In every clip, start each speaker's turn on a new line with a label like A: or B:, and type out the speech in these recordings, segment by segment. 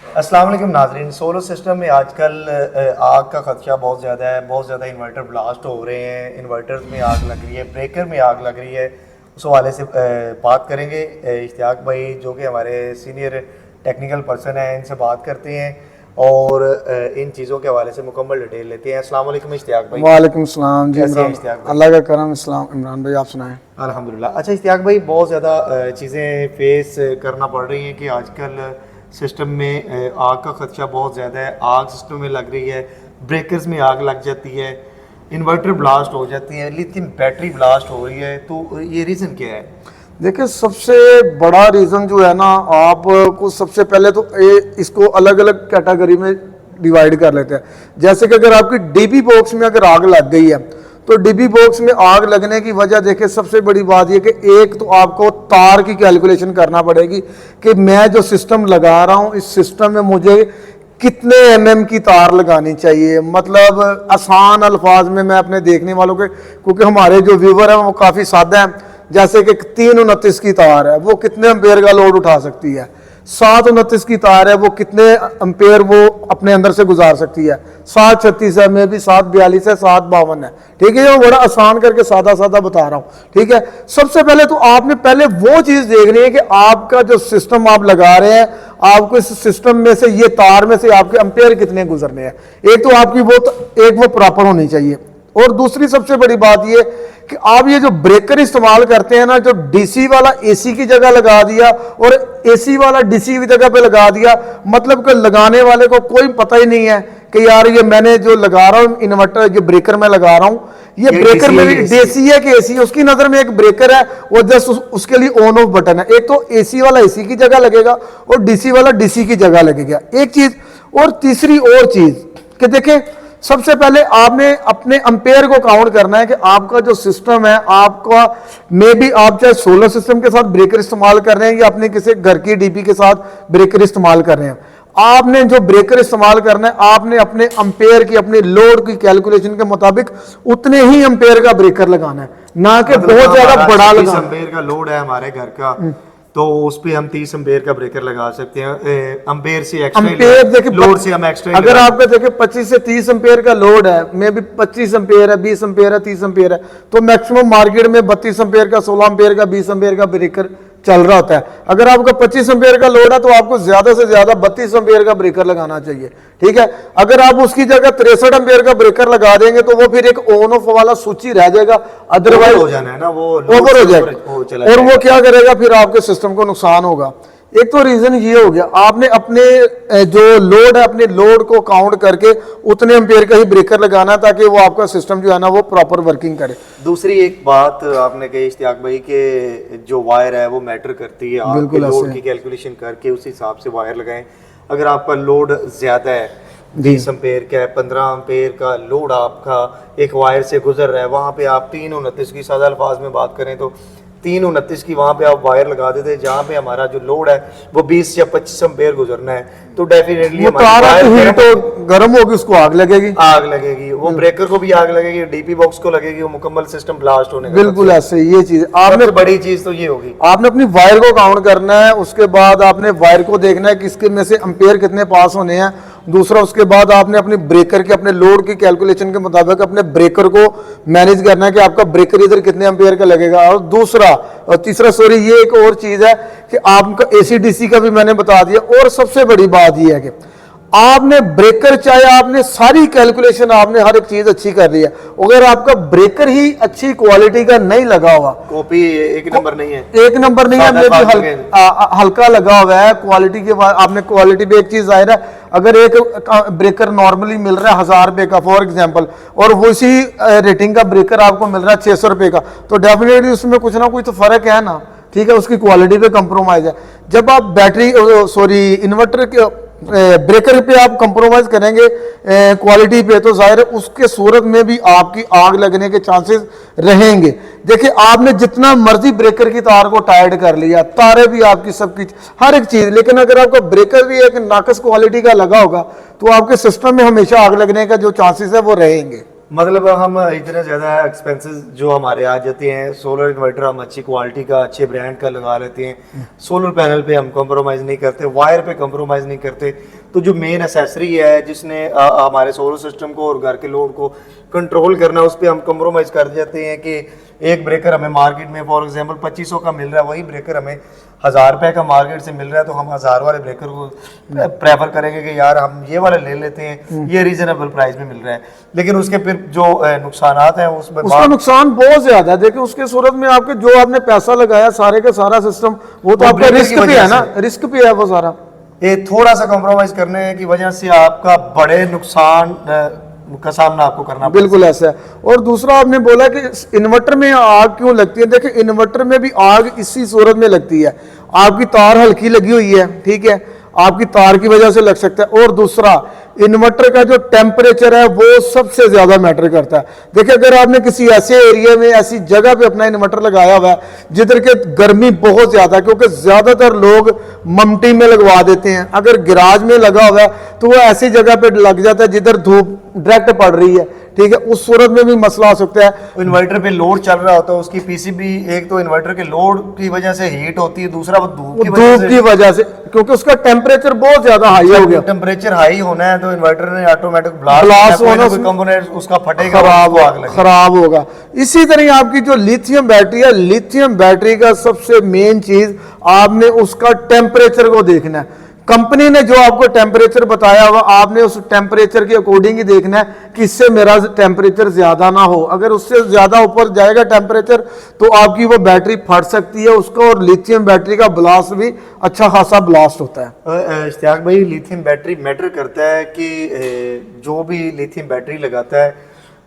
A: अस्सलाम वालेकुम नाज़रीन। सोलर सिस्टम में आजकल आग का ख़दशा बहुत ज़्यादा है। बहुत ज़्यादा इन्वर्टर ब्लास्ट हो रहे हैं, इन्वर्टर्स में आग लग रही है, ब्रेकर में आग लग रही है। उस हवाले से बात करेंगे। इश्तियाक भाई जो कि हमारे सीनियर टेक्निकल पर्सन हैं, इनसे बात करते हैं और इन चीज़ों के हवाले से मुकम्मल डिटेल लेते हैं। अस्सलाम वालेकुम इश्तियाक भाई।
B: वालेकुम सलाम जी।
A: कैसे हैं इश्तियाक भाई?
B: अल्लाह का करम। इस्लाम। इमरान भाई आप सुनाएं।
A: अल्हम्दुलिल्लाह। अच्छा इश्तियाक भाई, बहुत ज़्यादा चीज़ें फेस करना पड़ रही हैं कि आजकल सिस्टम में आग का खदशा बहुत ज़्यादा है। आग सिस्टम में लग रही है, ब्रेकर्स में आग लग जाती है, इन्वर्टर ब्लास्ट हो जाती है, लिथियम बैटरी ब्लास्ट हो रही है। तो ये रीज़न क्या है?
B: देखिए सबसे बड़ा रीज़न जो है ना, आपको सबसे पहले तो इसको अलग अलग कैटेगरी में डिवाइड कर लेते हैं। जैसे कि अगर आपकी डीबी बॉक्स में अगर आग लग गई है तो डीबी बॉक्स में आग लगने की वजह देखिए सबसे बड़ी बात यह कि एक तो आपको तार की कैलकुलेशन करना पड़ेगी कि मैं जो सिस्टम लगा रहा हूं इस सिस्टम में मुझे कितने mm की तार लगानी चाहिए। मतलब आसान अल्फाज में मैं अपने देखने वालों के, क्योंकि हमारे जो व्यूवर हैं वो काफ़ी सादा हैं, जैसे कि 329 की तार है वो कितने एम्पेयर का लोड उठा सकती है, 729 की तार है वो कितने एम्पेयर वो अपने अंदर से गुजार सकती है, 736 है, में भी 742 है, 752 है। ठीक है, ये बड़ा आसान करके सादा सादा बता रहा हूँ। ठीक है, सबसे पहले तो आपने पहले वो चीज़ देखनी है कि आपका जो सिस्टम आप लगा रहे हैं, आपको इस सिस्टम में से ये तार में से आपके एम्पेयर कितने गुजरने हैं। एक तो आपकी वो प्रॉपर होनी चाहिए। और दूसरी सबसे बड़ी बात ये कि आप ये जो ब्रेकर इस्तेमाल करते हैं ना, जो डीसी वाला एसी की जगह लगा दिया और एसी वाला डीसी की जगह पे लगा दिया, मतलब कि लगाने वाले को कोई पता ही नहीं है कि यार ये मैंने जो लगा रहा हूं इन्वर्टर, जो ब्रेकर में लगा रहा हूं, ये ब्रेकर में डीसी है कि एसी। उसकी नजर में एक ब्रेकर है, वो जस्ट उसके लिए ऑन ऑफ बटन है। एक तो एसी वाला एसी की जगह लगेगा और डीसी वाला डीसी की जगह लगेगा, एक चीज। और तीसरी और चीज कि देखें, सबसे पहले आपने अपने एम्पेयर को काउंट करना है कि आपका जो सिस्टम है, आपका मे बी आप चाहे सोलर सिस्टम के साथ ब्रेकर इस्तेमाल कर रहे हैं या अपने किसी घर की डीपी के साथ ब्रेकर इस्तेमाल कर रहे हैं, आपने जो ब्रेकर इस्तेमाल करना है, आपने अपने एम्पेयर की, अपने लोड की कैलकुलेशन के मुताबिक उतने ही एम्पेयर का ब्रेकर लगाना है, ना कि बहुत ज्यादा बड़ा लगाना।
A: एम्पेयर का लोड है हमारे घर का, तो उस पे हम 30 एम्पेयर का ब्रेकर लगा सकते हैं। एम्पेयर से एक्स्ट्रा लोड से हम एक्स्ट्रा,
B: अगर आपका देखिए 25 से 30 एम्पेयर का लोड है, मे भी 25 एम्पेयर है, 20 एम्पेयर है, 30 एम्पेयर है, तो मैक्सिमम मार्केट में 32 एम्पेयर का, 16 एम्पेयर का, 20 एम्पेयर का ब्रेकर चल रहा होता है। अगर आपका 25 एम्पेयर का लोड है तो आपको ज्यादा से ज्यादा 32 एम्पेयर का ब्रेकर लगाना चाहिए। ठीक है, अगर आप उसकी जगह 63 एम्पेयर का ब्रेकर लगा देंगे तो वो फिर एक ऑन ऑफ वाला स्विच ही रह जाएगा, अदरवाइज
A: हो जाना है ना, वो
B: ओवर हो जाएगा और वो क्या करेगा, फिर आपके सिस्टम को नुकसान होगा। एक तो रीजन ये हो गया, आपने अपने जो लोड है, अपने लोड को काउंट करके उतने एम्पेयर का ही ब्रेकर लगाना है ताकि वो आपका सिस्टम जो है ना वो प्रॉपर वर्किंग करे।
A: दूसरी एक बात आपने कही इश्तियाक भाई के जो वायर है वो मैटर करती है। आप लोड की कैलकुलेशन करके उस हिसाब से वायर लगाएं। अगर आपका लोड ज्यादा है, 20 एम्पेयर का है, 15 एम्पेयर का लोड आपका एक वायर से गुजर रहा है, वहां पे आप 329 की सादा अल्फाज में बात करें तो 329 की वहां पे आप वायर लगा देते हैं, जहां पे हमारा जो लोड है वो 20 या 25 एम्पेयर गुजरना है, तो डेफिनेटली
B: गर्म होगी, उसको आग लगेगी, वो ब्रेकर को भी आग लगेगी, डीपी बॉक्स को लगेगी, वो मुकम्मल सिस्टम ब्लास्ट होने का। बिल्कुल ऐसे ये चीज आपने,
A: बड़ी चीज तो ये होगी,
B: आपने अपनी वायर को काउंट करना है, उसके बाद आपने वायर को देखना है कि इसके में से एम्पेयर कितने पास होने हैं। दूसरा, उसके बाद आपने अपने ब्रेकर के, अपने लोड की कैलकुलेशन के मुताबिक अपने ब्रेकर को मैनेज करना है कि आपका ब्रेकर इधर कितने एम्पेयर का लगेगा। और तीसरा सॉरी, ये एक और चीज है कि आपका एसी डीसी का भी मैंने बता दिया। और सबसे बड़ी बात ये है कि आपने ब्रेकर, चाहे आपने सारी कैलकुलेशन, आपने हर एक चीज अच्छी कर रही है, अगर आपका ब्रेकर ही अच्छी क्वालिटी का नहीं लगा हुआ,
A: कॉपी एक नंबर नहीं है,
B: हल्का लगा हुआ है, क्वालिटी के बाद आपने क्वालिटी भी एक चीज जाहिर है, अगर एक ब्रेकर नॉर्मली मिल रहा है 1000 रुपए का फॉर एग्जांपल, और वो इसी रेटिंग का ब्रेकर आपको मिल रहा है 600 रुपए का, तो डेफिनेटली उसमें कुछ ना कुछ तो फर्क है ना। ठीक है, उसकी क्वालिटी पे कंप्रोमाइज है। जब आप इन्वर्टर के ब्रेकर पे आप कंप्रोमाइज करेंगे क्वालिटी पे, तो जाहिर है उसके सूरत में भी आपकी आग लगने के चांसेस रहेंगे। देखिए, आपने जितना मर्जी ब्रेकर की तार को टाइट कर लिया, तारे भी आपकी सबकी हर एक चीज, लेकिन अगर आपका ब्रेकर भी एक नाकस क्वालिटी का लगा होगा तो आपके सिस्टम में हमेशा आग लगने का जो चांसेस है वो रहेंगे।
A: मतलब हम इतने ज़्यादा एक्सपेंसेस जो हमारे आ जाते हैं, सोलर इन्वर्टर हम अच्छी क्वालिटी का अच्छे ब्रांड का लगा लेते हैं, सोलर पैनल पे हम कॉम्प्रोमाइज़ नहीं करते, वायर पे कॉम्प्रोमाइज़ नहीं करते, तो जो मेन एसेसरी है जिसने हमारे सोलर सिस्टम को और घर के लोड को कंट्रोल करना, उस पर हम कॉम्प्रोमाइज़ कर जाते हैं कि एक ब्रेकर हमें मार्केट में फॉर एग्जांपल 2500 का मिल रहा है, वही ब्रेकर हमें 1000 रुपये का मार्केट से मिल रहा है, तो हम 1000 वाले ब्रेकर को प्रेफर करेंगे कि यार हम ये वाले ले लेते हैं, ये रीजनेबल प्राइस में मिल रहा है। लेकिन उसके फिर जो नुकसानात हैं उसमें
B: उसका नुकसान बहुत ज्यादा है। देखिए उसके सूरत में आपके जो आपने पैसा लगाया सारे का सारा सिस्टम वो तो आपका रिस्क पे है ना, रिस्क पे है वो सारा।
A: ये थोड़ा सा कॉम्प्रोमाइज करने की वजह से आपका बड़े नुकसान का सामना आपको करना
B: बिल्कुल ऐसा है। और दूसरा आपने बोला कि इन्वर्टर में आग क्यों लगती है, देखिए इन्वर्टर में भी आग इसी सूरत में लगती है, आपकी तार हल्की लगी हुई है, ठीक है, आपकी तार की वजह से लग सकता है। और दूसरा इन्वर्टर का जो टेम्परेचर है वो सबसे ज्यादा मैटर करता है। देखिए अगर आपने किसी ऐसे एरिया में ऐसी जगह पे अपना इन्वर्टर लगाया हुआ है जिधर के गर्मी बहुत ज्यादा है, क्योंकि ज्यादातर लोग ममटी में लगवा देते हैं, अगर गिराज में लगा हुआ है तो वो ऐसी जगह पे लग जाता है जिधर धूप डायरेक्ट पड़ रही है, ठीक है, उस सूरत में भी मसला हो सकता है।
A: इन्वर्टर पे लोड चल रहा होता है, उसकी पीसीबी एक तो इन्वर्टर के लोड की वजह से हीट होती है, दूसरा वो धूप की
B: वजह से क्योंकि उसका टेम्परेचर बहुत ज्यादा हाई हो गया,
A: टेम्परेचर हाई होना है तो इन्वर्टर ने ऑटोमेटिक
B: ब्लास्ट होना,
A: कोई कंपोनेंट उसका फटेगा,
B: खराब होगा। इसी तरह आपकी जो लिथियम बैटरी है, लिथियम बैटरी का सबसे मेन चीज आपने उसका टेम्परेचर को देखना है। कंपनी ने जो आपको टेम्परेचर बताया हुआ आपने उस टेम्परेचर के अकॉर्डिंग ही देखना है कि इससे मेरा टेम्परेचर ज्यादा ना हो। अगर उससे ज्यादा ऊपर जाएगा टेम्परेचर तो आपकी वो बैटरी फट सकती है उसको, और लिथियम बैटरी का ब्लास्ट भी अच्छा खासा ब्लास्ट होता है।
A: इश्तियाक भाई, लिथियम बैटरी मैटर करता है कि जो भी लिथियम बैटरी लगाता है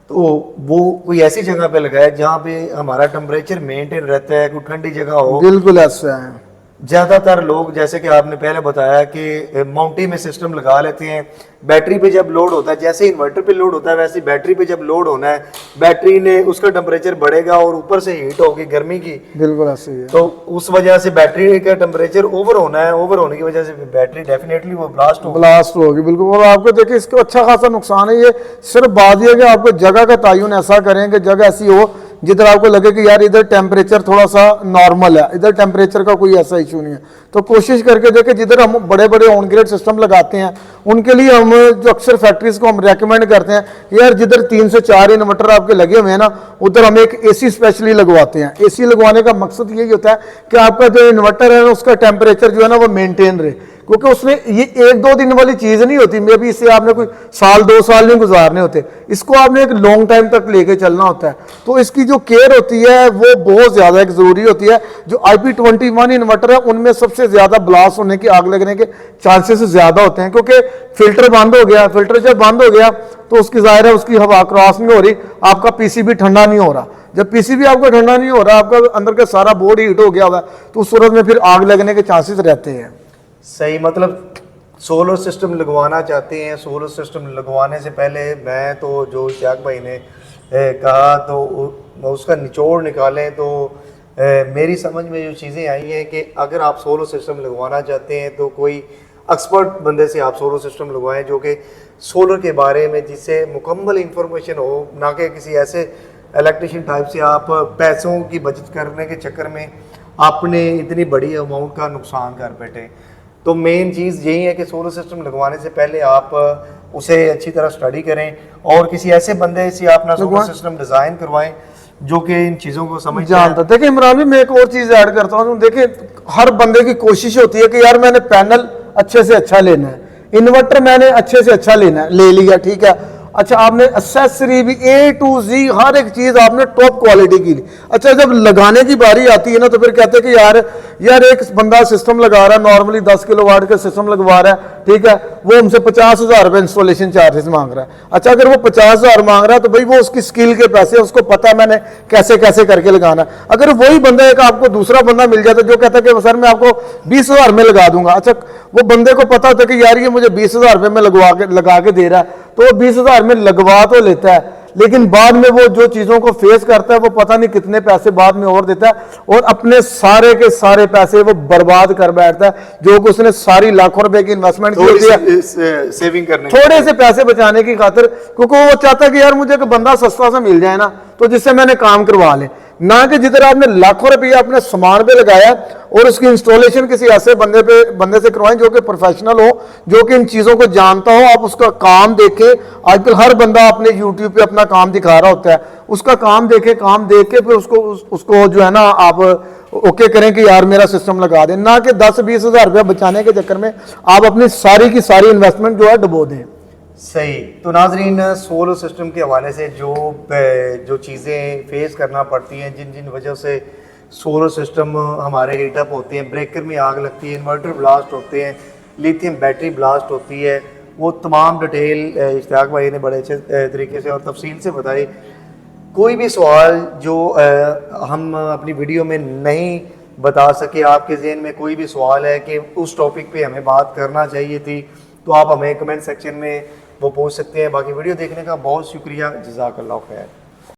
A: तो वो कोई ऐसी जगह पे लगाए जहाँ पे हमारा टेम्परेचर मेंटेन रहता है, कोई ठंडी जगह हो।
B: बिल्कुल ऐसा है।
A: ज़्यादातर लोग जैसे कि आपने पहले बताया कि माउंटी में सिस्टम लगा लेते हैं, बैटरी पे जब लोड होता है, जैसे इन्वर्टर पे लोड होता है वैसे बैटरी पे जब लोड होना है, बैटरी ने उसका टेम्परेचर बढ़ेगा और ऊपर से हीट होगी गर्मी की,
B: बिल्कुल ऐसे ही है।
A: तो उस वजह से बैटरी का टेम्परेचर ओवर होना है, ओवर होने की वजह से बैटरी डेफिनेटली वो ब्लास्ट
B: होगी बिल्कुल। और आपको देखिए इसको अच्छा खासा नुकसान है। ये सिर्फ बात यह कि आपको जगह का तयन ऐसा करें कि जगह ऐसी हो जिधर आपको लगे कि यार इधर टेम्परेचर थोड़ा सा नॉर्मल है, इधर टेम्परेचर का कोई ऐसा इशू नहीं है, तो कोशिश करके देखें जिधर हम बड़े बड़े ऑन ग्रेड सिस्टम लगाते हैं उनके लिए हम जो अक्सर फैक्ट्रीज को हम रेकमेंड करते हैं यार जिधर 3 से 4 इन्वर्टर आपके लगे हुए हैं ना उधर हम एक एसी स्पेशली लगवाते हैं। एसी लगवाने का मकसद यही होता है कि आपका जो इन्वर्टर है ना उसका टेम्परेचर जो है ना वो मेंटेन रहे, क्योंकि उसमें ये 1-2 दिन वाली चीज नहीं होती, मे भी इससे आपने कोई 1-2 साल नहीं गुजारने होते, इसको आपने एक लॉन्ग टाइम तक लेके चलना होता है। तो इसकी जो केयर होती है वो बहुत ज्यादा एक जरूरी होती है। जो IP21 इन्वर्टर है उनमें सबसे ज्यादा ब्लास्ट होने की, आग लगने के चांसेस ज्यादा होते हैं, क्योंकि फिल्टर बंद हो गया, फिल्टर जब बंद हो गया तो उसकी जाहिर है उसकी हवा क्रॉस नहीं हो रही, आपका पीसीबी ठंडा नहीं हो रहा। जब पीसीबी आपका ठंडा नहीं हो रहा, आपका अंदर का सारा बोर्ड हीट हो गया हुआ है, तो उस सूरत में फिर आग लगने के चांसेस रहते हैं।
A: सही, मतलब सोलर सिस्टम लगवाना चाहते हैं, सोलर सिस्टम लगवाने से पहले मैं तो जो इश्तियाक भाई ने कहा तो उसका निचोड़ निकालें तो मेरी समझ में जो चीज़ें आई हैं कि अगर आप सोलर सिस्टम लगवाना चाहते हैं तो कोई एक्सपर्ट बंदे से आप सोलर सिस्टम लगवाएं जो कि सोलर के बारे में जिससे मुकम्मल इंफॉर्मेशन हो, ना कि किसी ऐसे इलेक्ट्रिशियन टाइप से आप पैसों की बचत करने के चक्कर में आपने इतनी बड़ी अमाउंट का नुकसान कर बैठे। तो मेन चीज़ यही है कि सोलर सिस्टम लगवाने से पहले आप उसे अच्छी तरह स्टडी करें और किसी ऐसे बंदे से अपना सोलर सिस्टम डिज़ाइन करवाएं जो कि इन चीज़ों को समझ
B: जानता। देखिए इमरान भी मैं एक और चीज़ ऐड करता हूँ, देखिए हर बंदे की कोशिश होती है कि यार मैंने पैनल अच्छे से अच्छा लेना है, इन्वर्टर मैंने अच्छे से अच्छा लेना है, ले लिया, ठीक है, अच्छा आपने एक्सेसरी भी A to Z हर एक चीज आपने टॉप क्वालिटी की ली। अच्छा जब लगाने की बारी आती है ना तो फिर कहते हैं कि यार एक बंदा सिस्टम लगा रहा है, नॉर्मली 10 किलोवाट का सिस्टम लगवा रहा है, ठीक है, वो हमसे 50,000 रुपए इंस्टॉलेशन चार्जेस मांग रहा है। अच्छा अगर वो 50,000 मांग रहा है तो भाई वो उसकी स्किल के पैसे, उसको पता है मैंने कैसे कैसे करके लगाना। अगर वही बंदा एक आपको दूसरा बंदा मिल जाता जो कहता है कि सर मैं आपको 20,000 में लगा दूंगा, अच्छा वो बंदे को पता होता है कि यार ये मुझे 20,000 रुपए में लगा के दे रहा है, तो वो 20,000 में लगवा तो लेता है, लेकिन बाद में वो जो चीज़ों को फेस करता है वो पता नहीं कितने पैसे बाद में और देता है और अपने सारे के सारे पैसे वो बर्बाद कर बैठता है, जो कि उसने सारी लाखों रुपए की इन्वेस्टमेंट की होती है
A: सेविंग करने
B: थोड़े से पैसे बचाने की खातिर, क्योंकि वो चाहता है कि यार मुझे एक बंदा सस्ता सा मिल जाए ना, तो जिससे मैंने काम करवा ले, ना कि जिधर आपने लाखों रुपया अपने सामान पे लगाया और उसकी इंस्टॉलेशन किसी ऐसे बंदे से करवाएं जो कि प्रोफेशनल हो, जो कि इन चीज़ों को जानता हो। आप उसका काम देखें, आजकल हर बंदा अपने यूट्यूब पे अपना काम दिखा रहा होता है, उसका काम देखे, काम देख के फिर उसको जो है ना आप ओके करें कि यार मेरा सिस्टम लगा दें, ना कि 10-20 हज़ार रुपया बचाने के चक्कर में आप अपनी सारी की सारी इन्वेस्टमेंट जो है डुबो दें।
A: सही। तो नाजरीन, सोलर सिस्टम के हवाले से जो चीज़ें फेस करना पड़ती हैं, जिन जिन वजह से सोलर सिस्टम हमारे हीटअप होते हैं, ब्रेकर में आग लगती है, इन्वर्टर ब्लास्ट होते हैं, लिथियम बैटरी ब्लास्ट होती है, वो तमाम डिटेल इश्तियाक भाई ने बड़े अच्छे तरीके से और तफसील से बताई। कोई भी सवाल जो हम अपनी वीडियो में नहीं बता सके, आपके ज़हन में कोई भी सवाल है कि उस टॉपिक पे हमें बात करना चाहिए थी, तो आप हमें कमेंट सेक्शन में वो पूछ सकते हैं। बाकी वीडियो देखने का बहुत शुक्रिया, जज़ाकल्लाह खैर।